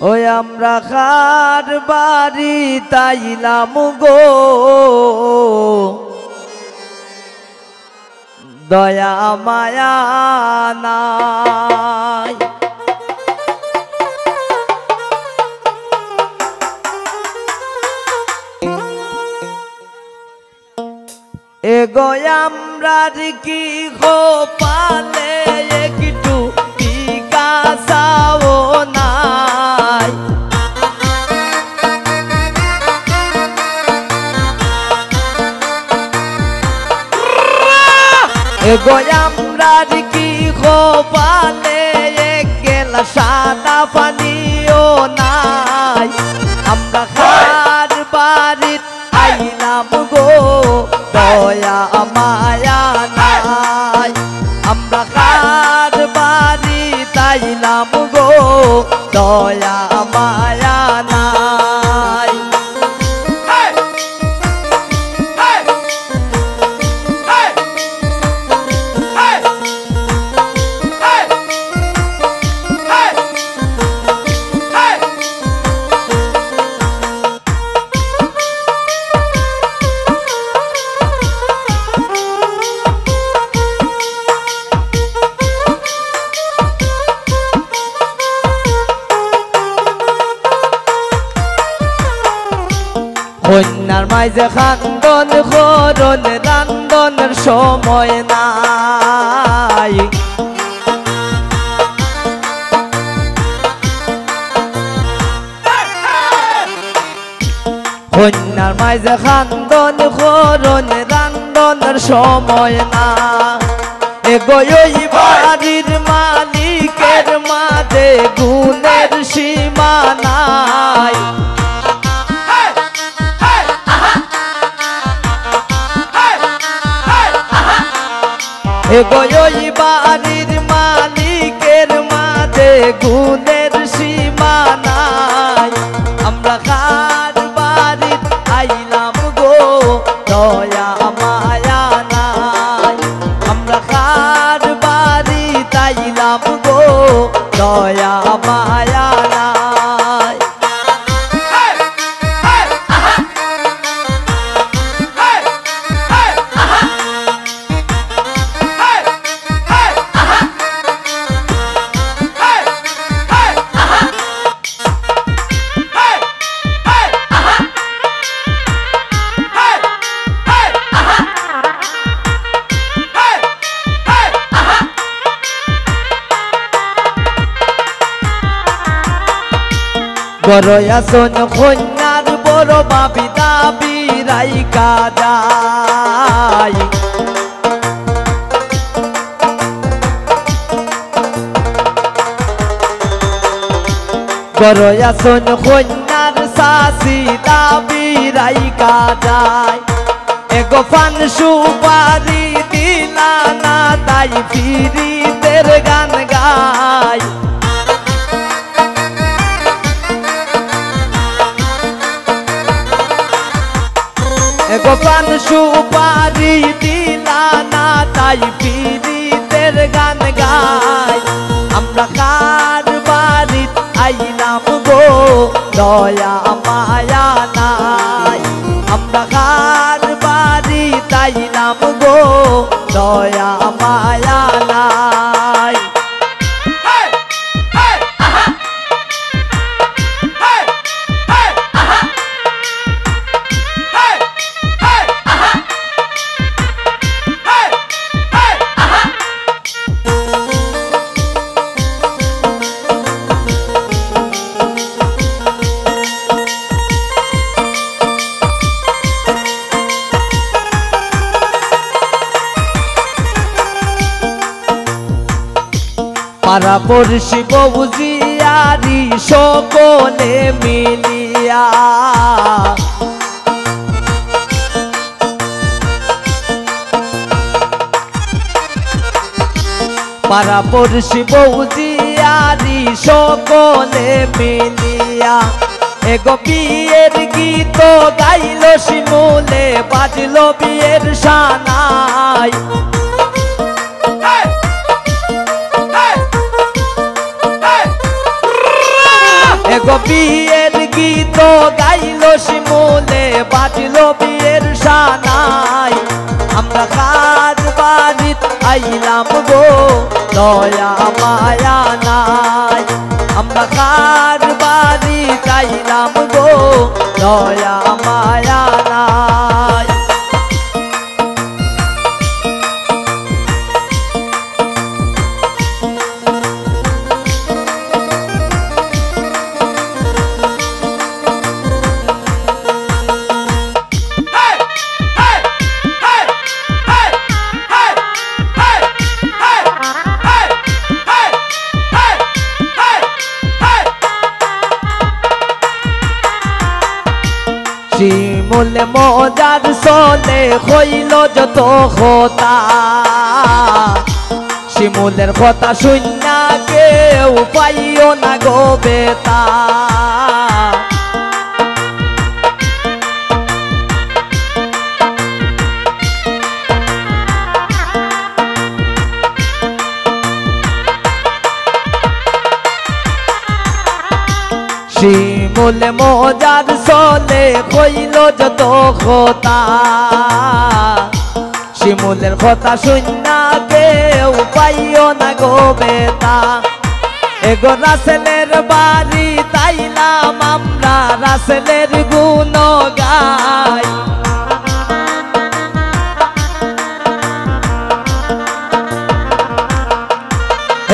ওই আমরা খার বাড়ি তাইলাম গো দয়া মায়া নাই এগো আমরা কি গোপালে একটু বিকাশাও নাই এগো আমরা কি গোপালে এক গেলা সাদা পানিও নাই আমরা খার বাড়ি আইলাম গো দয়া মায়া নাই আমরা খার বাড়ি তাইলাম গো দয়া মায়া নাই কন্যার মাঝে খান্দন করন রান্ধনের সময় নাই কন্যার মাঝে খান্দন করন রান্ধনের সময় না এগোই বাড়ির মালিকের মাঝে গুণের সীমা নাই এগোই বাড়ির মালিকের মাঝে গুণের সীমা নাই আমরা খার বাড়ি আইলাম গো দয়া মায়া নাই আমরা খার বাড়ি তাইলাম গো দয়া মায়া নাই বড় আসন কন্যার বড় বাবি দাবি রাইকা যায় বড় আসন কন্যার শাসি দাবি রাইকা যায় এগো পান সুপারি দিলা না তাই ফিরিতের গান গায় এগো পান সুপারি দিলা না তাই ফিরিতের গান গায় আমরা কার বাড়ি আইলাম গো দয়া মায়া নাই আমরা কার বাড়ি তাইলাম গো দয়া মায়া নাই পাড়া পড়শি বউজিয়ারি সকলে মিলিয়া পাড়া পড়শি বউজিয়ারি সকলে মিলিয়া এগো বিয়ের গীত গাইল শিমুলে বাজল বিয়ের সানাই এগো বিয়ের গীত গাইল শিমুলে বাজলো বিয়ের সানাই আমরা কার বাড়িত আইলাম গো দয়া মায়া নাই আমরা কার বাড়িত আইলাম গো দয়া মায়া নাই শিমুলে মজার চলে হইল যত কথা শিমুলের কথা শুনিয়া কেউ পাইও না গো বেতা শিমুলে মজার চলে কইল যত কথা শিমুলের কথা শুনিয়া কেউ পাইও না গো বেতা এগো রাসেলের বাড়ি তাইলাম আমরা রাসেলের গুণ গাই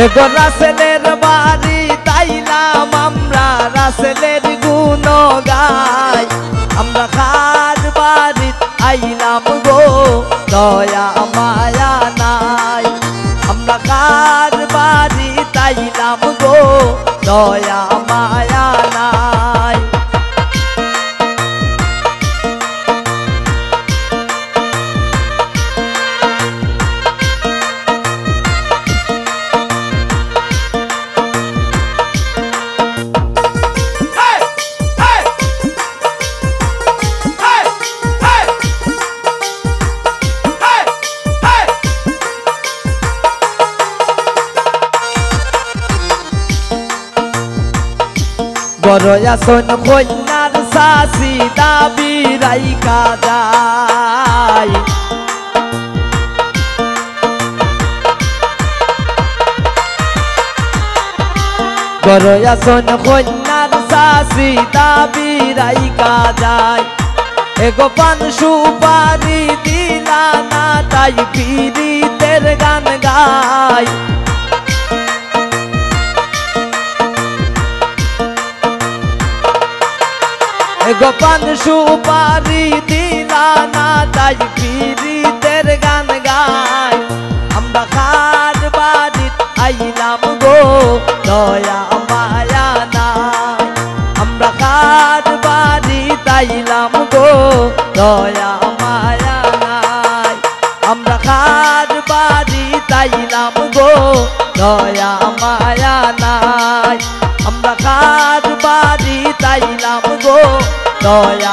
এগো রাসেলের বাড়ি তাইলাম আমরা রাসেলের গুণ গাই আমরা কার বাড়িত আইলাম গো দয়া মায়া নাই আমরা কার বাড়িত আইলাম গো দয়া মায়া নাই বড় আসন কন্যার শাসি দাবি রাইকা যায় বড় আসন কন্যার শাসি দাবি রাইকা যায় এগো পান সুপারি দিলা না তাই পীড়িতের গান গায় এগো পান সুপারি দিলা না তাই পীড়িতের গান গায় আমরা কার বাড়িত আইলাম গো দয়া মায়া নাই আমরা কার বাড়িত আইলাম গো দয়া মায়া নাই আমরা কার বাড়িত আইলাম গো দয়া মায়া নাই আমরা কার বাড়িত আইলাম গো দয়া